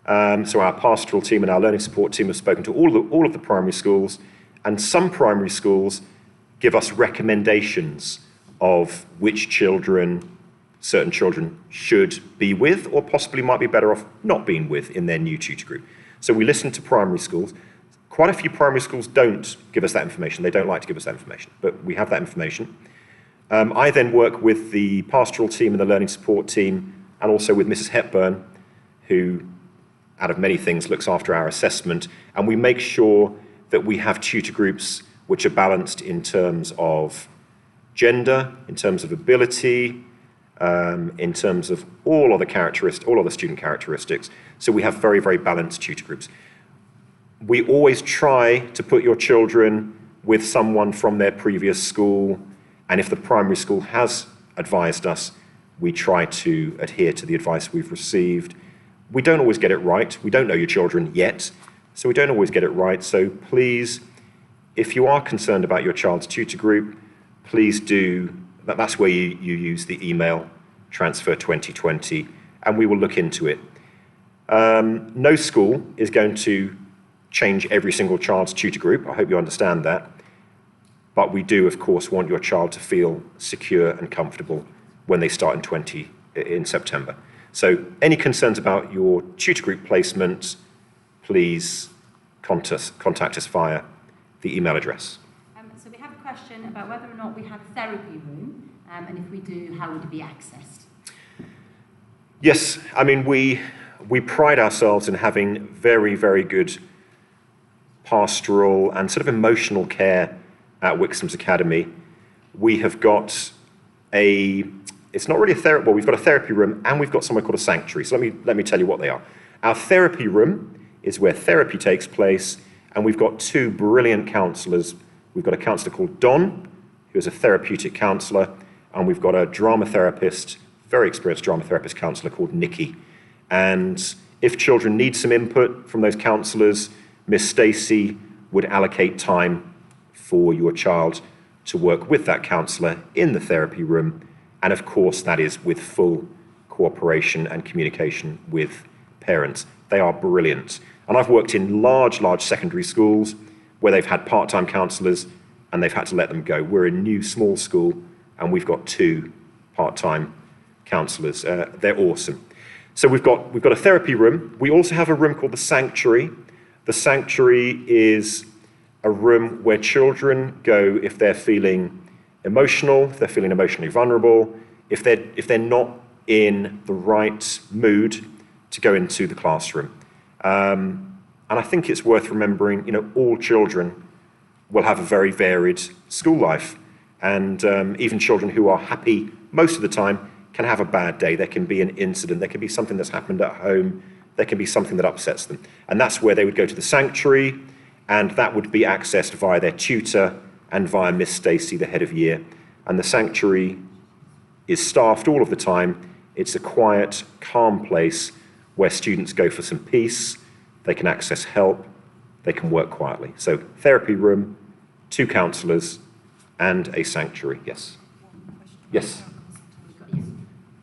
So our pastoral team and our learning support team have spoken to all of the primary schools, and some primary schools give us recommendations of which children certain children should be with, or possibly might be better off not being with in their new tutor group. So we listen to primary schools. Quite a few primary schools don't give us that information. They don't like to give us that information, but we have that information. I then work with the pastoral team and the learning support team, and also with Mrs. Hepburn, who, out of many things, looks after our assessment, and we make sure that we have tutor groups which are balanced in terms of gender, in terms of ability, in terms of all other student characteristics. So we have very, very balanced tutor groups. We always try to put your children with someone from their previous school, and if the primary school has advised us, we try to adhere to the advice we've received. We don't always get it right. We don't know your children yet, so we don't always get it right. So please, If you are concerned about your child's tutor group, please do, that's where you use the email transfer 2020, and we will look into it. No school is going to change every single child's tutor group. I hope you understand that. But we do, of course, want your child to feel secure and comfortable when they start in September. So any concerns about your tutor group placement, please contact us via the email address. So we have a question about whether or not we have a therapy room, and if we do, how would it be accessed? Yes, I mean, we pride ourselves in having very, very good pastoral and sort of emotional care at Wixams Academy. We have got it's not really a therapy, well, we've got a therapy room and we've got somewhere called a sanctuary. So let me tell you what they are. Our therapy room is where therapy takes place, and we've got two brilliant counsellors. We've got a counsellor called Don, who is a therapeutic counsellor, and we've got a drama therapist, very experienced drama therapist counsellor called Nikki. And if children need some input from those counsellors, Miss Stacey would allocate time for your child to work with that counsellor in the therapy room. And of course, that is with full cooperation and communication with parents. They are brilliant. And I've worked in large secondary schools where they've had part-time counsellors and they've had to let them go. We're a new small school and we've got two part-time counsellors. They're awesome. So we've got a therapy room. We also have a room called the sanctuary. The sanctuary is a room where children go if they're feeling emotional, if they're feeling emotionally vulnerable, if they're not in the right mood to go into the classroom. And I think it's worth remembering, all children will have a very varied school life. And even children who are happy most of the time can have a bad day. There can be an incident. There can be something that's happened at home. There can be something that upsets them. And that's where they would go to the sanctuary, and that would be accessed via their tutor and via Miss Stacey, the head of year. And the sanctuary is staffed all of the time. It's a quiet, calm place where students go for some peace. They can access help. They can work quietly. So therapy room, two counsellors, and a sanctuary. Yes. Yes.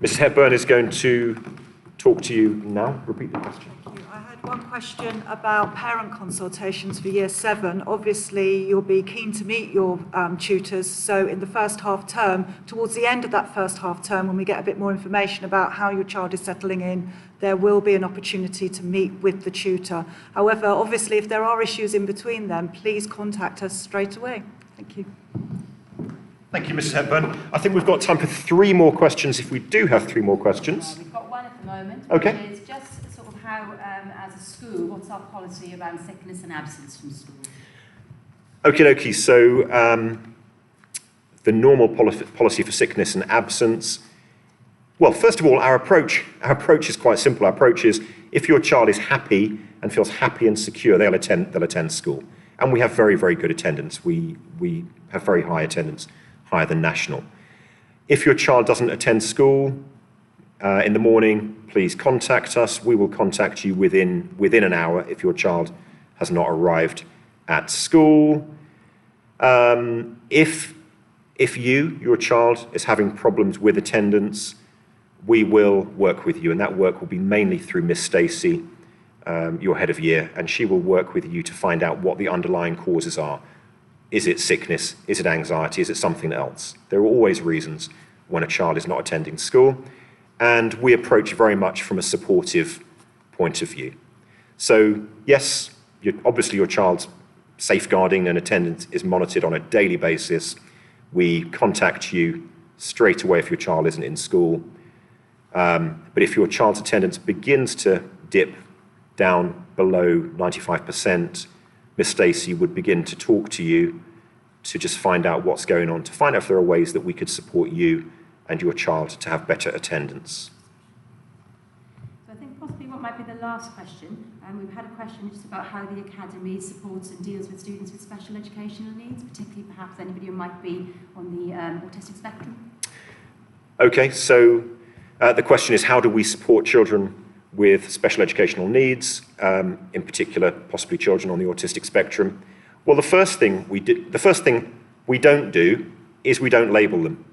Mrs. Hepburn is going to talk to you now. Repeat the question. Thank you. I had one question about parent consultations for Year 7. Obviously, you'll be keen to meet your tutors. So in the first half term, towards the end of that first half term, when we get a bit more information about how your child is settling in, there will be an opportunity to meet with the tutor. However, obviously, if there are issues in between them, please contact us straight away. Thank you. Thank you, Mrs. Hepburn. I think we've got time for 3 more questions, if we do have 3 more questions. We've got one at the moment, Okay. which is just sort of how, as a school, what's our policy around sickness and absence from school? Okie, so the normal policy for sickness and absence. Well, first of all, our approach is quite simple. Our approach is if your child is happy and feels happy and secure, they'll attend school. And we have very, very good attendance. We have very high attendance, higher than national. If your child doesn't attend school in the morning, please contact us. We will contact you within an hour if your child has not arrived at school. If your child is having problems with attendance, we will work with you, and that work will be mainly through Miss Stacey, your head of year, and she will work with you to find out what the underlying causes are. Is it sickness? Is it anxiety? Is it something else? There are always reasons when a child is not attending school, and we approach very much from a supportive point of view. So yes, obviously your child's safeguarding and attendance is monitored on a daily basis. We contact you straight away if your child isn't in school. But if your child's attendance begins to dip down below 95%, Miss Stacey would begin to talk to you to just find out what's going on, to find out if there are ways that we could support you and your child to have better attendance. So I think possibly what might be the last question, we've had a question just about how the Academy supports and deals with students with special educational needs, particularly perhaps anybody who might be on the autistic spectrum. Okay, so the question is, how do we support children with special educational needs, in particular, possibly children on the autistic spectrum? Well, the first thing we don't do is we don't label them.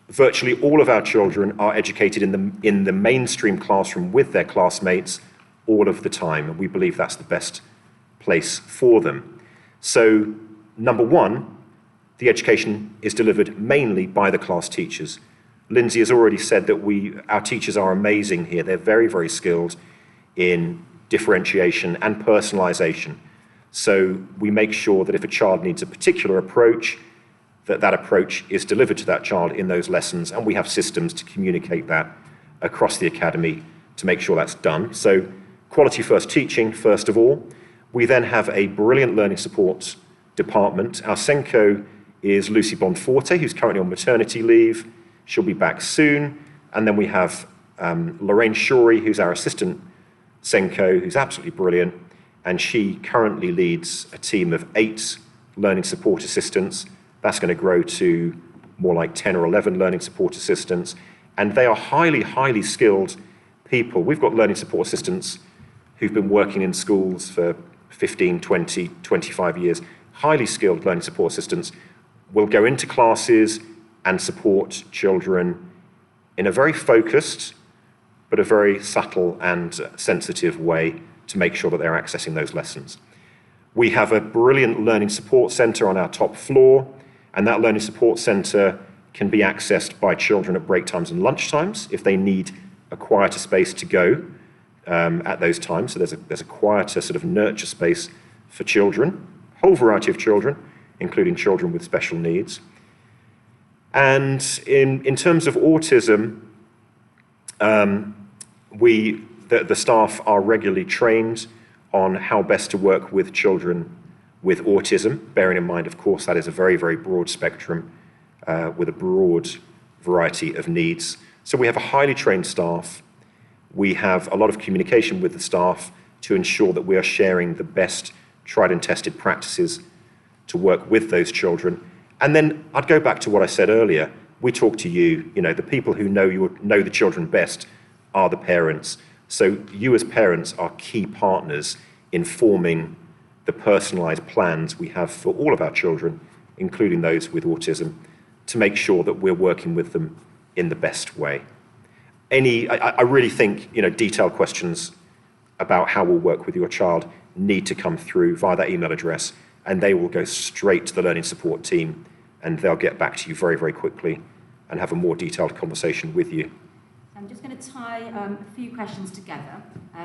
Virtually all of our children are educated in the mainstream classroom with their classmates all of the time, and we believe that's the best place for them. So, number one, the education is delivered mainly by the class teachers. Lindsay has already said that our teachers are amazing here. They're very, very skilled in differentiation and personalisation. So we make sure that if a child needs a particular approach, that approach is delivered to that child in those lessons, and we have systems to communicate that across the academy to make sure that's done. So quality first teaching, first of all. We then have a brilliant learning support department. Our Senko is Lucy Bonforte, who's currently on maternity leave. She'll be back soon. And then we have Lorraine Shorey, who's our assistant Senko, who's absolutely brilliant. And she currently leads a team of 8 learning support assistants. That's going to grow to more like 10 or 11 learning support assistants. And they are highly, highly skilled people. We've got learning support assistants who've been working in schools for 15, 20, 25 years. Highly skilled learning support assistants will go into classes and support children in a very focused, but a very subtle and sensitive way to make sure that they're accessing those lessons. We have a brilliant learning support centre on our top floor, and that learning support centre can be accessed by children at break times and lunch times if they need a quieter space to go at those times. So there's a quieter sort of nurture space for children, a whole variety of children, including children with special needs. And in terms of autism, the staff are regularly trained on how best to work with children with autism, bearing in mind, of course, that is a very, very broad spectrum with a broad variety of needs. So we have a highly trained staff. We have a lot of communication with the staff to ensure that we are sharing the best tried and tested practices to work with those children. And then I'd go back to what I said earlier. We talk to you, the people who know the children best are the parents. So you as parents are key partners in forming the personalised plans we have for all of our children, including those with autism, to make sure that we're working with them in the best way. I really think, detailed questions about how we'll work with your child need to come through via that email address, and they will go straight to the learning support team, and they'll get back to you very, very quickly and have a more detailed conversation with you. I'm just going to tie a few questions together.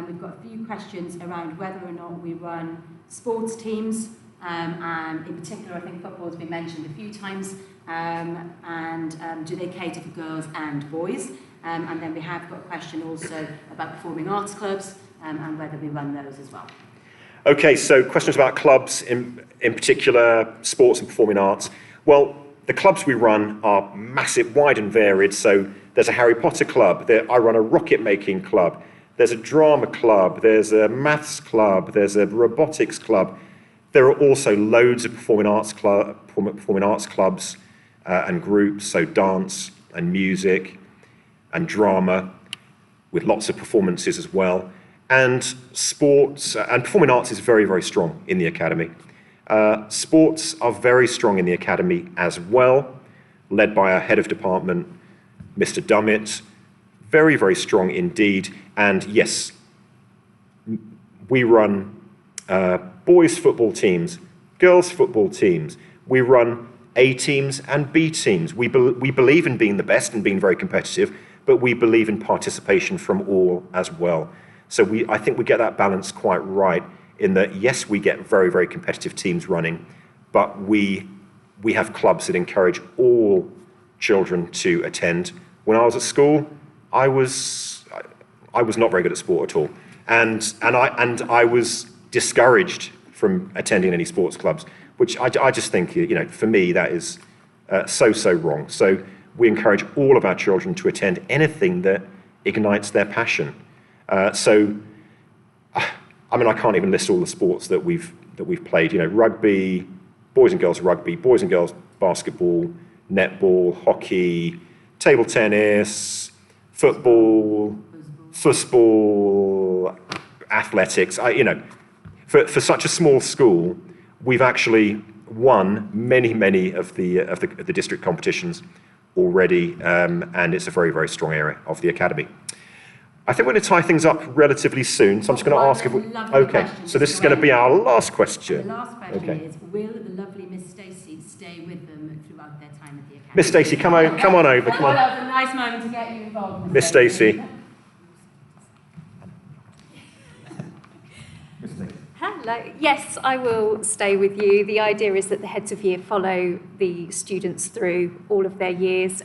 We've got a few questions around whether or not we run sports teams, and in particular, I think football has been mentioned a few times, and do they cater for girls and boys? And then we have got a question also about performing arts clubs, and whether we run those as well. Okay, so questions about clubs, in particular sports and performing arts. Well, the clubs we run are massive, wide and varied. So there's a Harry Potter club, I run a rocket making club, there's a drama club, there's a maths club, there's a robotics club. There are also loads of performing arts clubs and groups, so dance and music and drama, with lots of performances as well. And sports and performing arts is very, very strong in the academy. Sports are very strong in the academy as well, led by our head of department, Mr. Dummett. Very, very strong indeed. And yes, we run boys' football teams, girls' football teams. We run A teams and B teams. We believe in being the best and being very competitive, but we believe in participation from all as well. So I think we get that balance quite right in that, yes, we get very, very competitive teams running, but we have clubs that encourage all children to attend. When I was at school, I was not very good at sport at all, and I was discouraged from attending any sports clubs, which I just think, for me, that is so wrong. So we encourage all of our children to attend anything that ignites their passion. I can't even list all the sports that we've played. Rugby, boys and girls basketball, netball, hockey, table tennis, football, athletics. For such a small school, We've actually won many of the district competitions already, and it's a very strong area of the academy. I think we're going to tie things up relatively soon, so I'm just going to ask if we... Okay, so this is going to be our last question. And the last question is, will the lovely Miss Stacey stay with them throughout their time at the academy? Miss Stacey, come on over, come on. That was a nice moment to get you involved, Miss Stacey. Hello. Yes, I will stay with you. The idea is that the heads of year follow the students through all of their years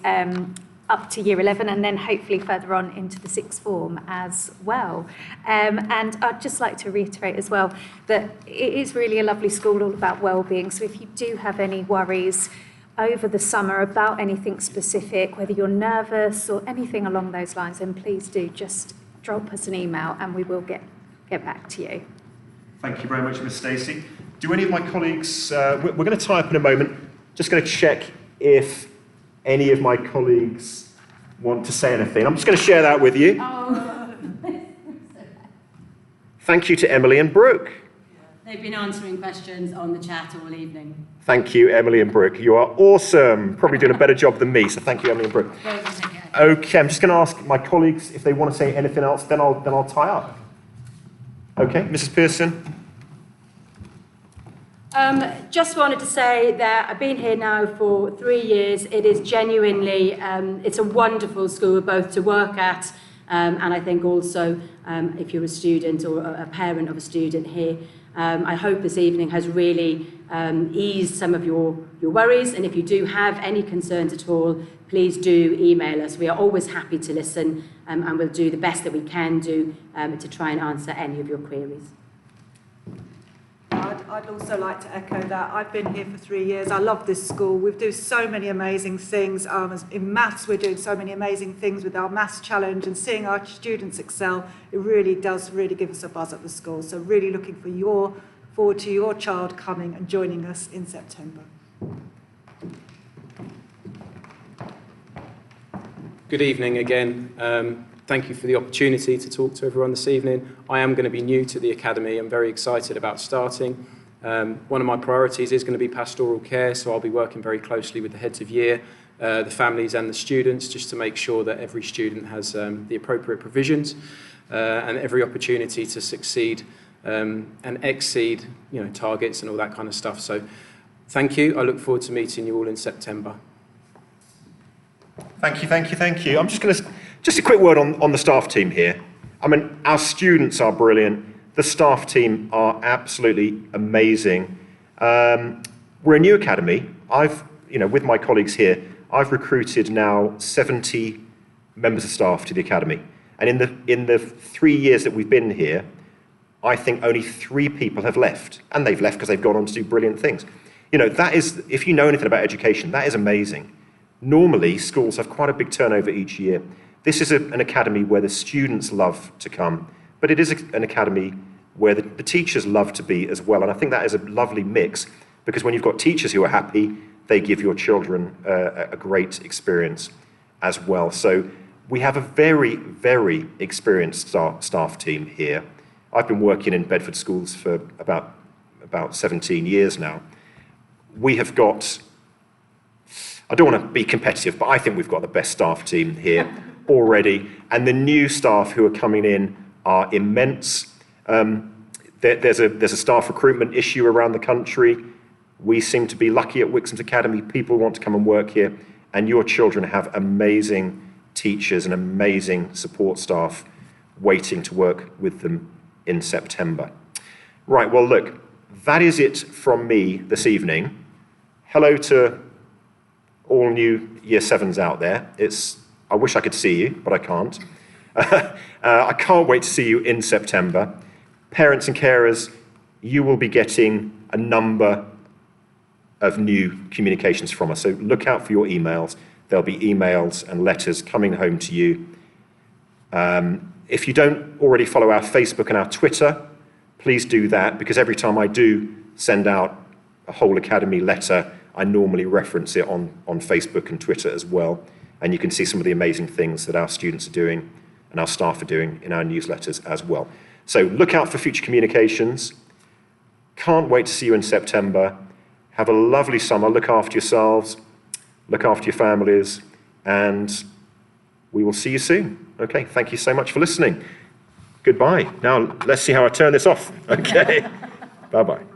up to year 11 and then hopefully further on into the sixth form as well. And I'd just like to reiterate as well that it is really a lovely school all about well-being. So if you do have any worries over the summer about anything specific, whether you're nervous or anything along those lines, then please do just drop us an email and we will get back to you. Thank you very much, Miss Stacey. Do any of my colleagues, we're going to tie up in a moment, just going to check if any of my colleagues want to say anything. I'm just going to share that with you. Oh. Thank you to Emily and Brooke. They've been answering questions on the chat all evening. Thank you, Emily and Brooke. You are awesome. Probably doing a better job than me, so thank you, Emily and Brooke. Okay, I'm just going to ask my colleagues if they want to say anything else, then I'll tie up. Okay, Mrs. Pearson. Just wanted to say that I've been here now for 3 years. It is genuinely, it's a wonderful school both to work at and I think also if you're a student or a parent of a student here. I hope this evening has really eased some of your worries, and if you do have any concerns at all, please do email us. We are always happy to listen and we'll do the best that we can do to try and answer any of your queries. I'd also like to echo that. I've been here for 3 years. I love this school. We do so many amazing things. In maths, we're doing so many amazing things with our maths challenge, and seeing our students excel, it really does give us a buzz at the school. So really looking forward to your child coming and joining us in September. Good evening again. Thank you for the opportunity to talk to everyone this evening. I am going to be new to the Academy. I'm very excited about starting. One of my priorities is going to be pastoral care, so I'll be working very closely with the heads of year, the families and the students, just to make sure that every student has the appropriate provisions and every opportunity to succeed and exceed, targets and all that kind of stuff. So thank you. I look forward to meeting you all in September. Thank you. I'm just going to... Just a quick word on the staff team here. I mean, our students are brilliant. The staff team are absolutely amazing. We're a new academy. With my colleagues here, I've recruited now 70 members of staff to the academy. And in the 3 years that we've been here, I think only 3 people have left. And they've left because they've gone on to do brilliant things. That is, if you know anything about education, that is amazing. Normally, schools have quite a big turnover each year. This is an academy where the students love to come, but it is an academy where the teachers love to be as well. And I think that is a lovely mix, because when you've got teachers who are happy, they give your children a great experience as well. So we have a very experienced staff team here. I've been working in Bedford schools for about 17 years now. We have got, I don't want to be competitive, but I think we've got the best staff team here already, and the new staff who are coming in are immense. There's a staff recruitment issue around the country. We seem to be lucky at Wixams Academy. People want to come and work here, and your children have amazing teachers and amazing support staff waiting to work with them in September. Right, well look, that is it from me this evening. Hello to all new Year 7s out there. I wish I could see you, but I can't. I can't wait to see you in September. Parents and carers, you will be getting a number of new communications from us, so look out for your emails. There'll be emails and letters coming home to you. If you don't already follow our Facebook and our Twitter, please do that, because every time I do send out a whole Academy letter, I normally reference it on Facebook and Twitter as well. And you can see some of the amazing things that our students are doing and our staff are doing in our newsletters as well. So look out for future communications. Can't wait to see you in September. Have a lovely summer. Look after yourselves. Look after your families. And we will see you soon. Okay, thank you so much for listening. Goodbye. Now, let's see how I turn this off. Okay, bye-bye.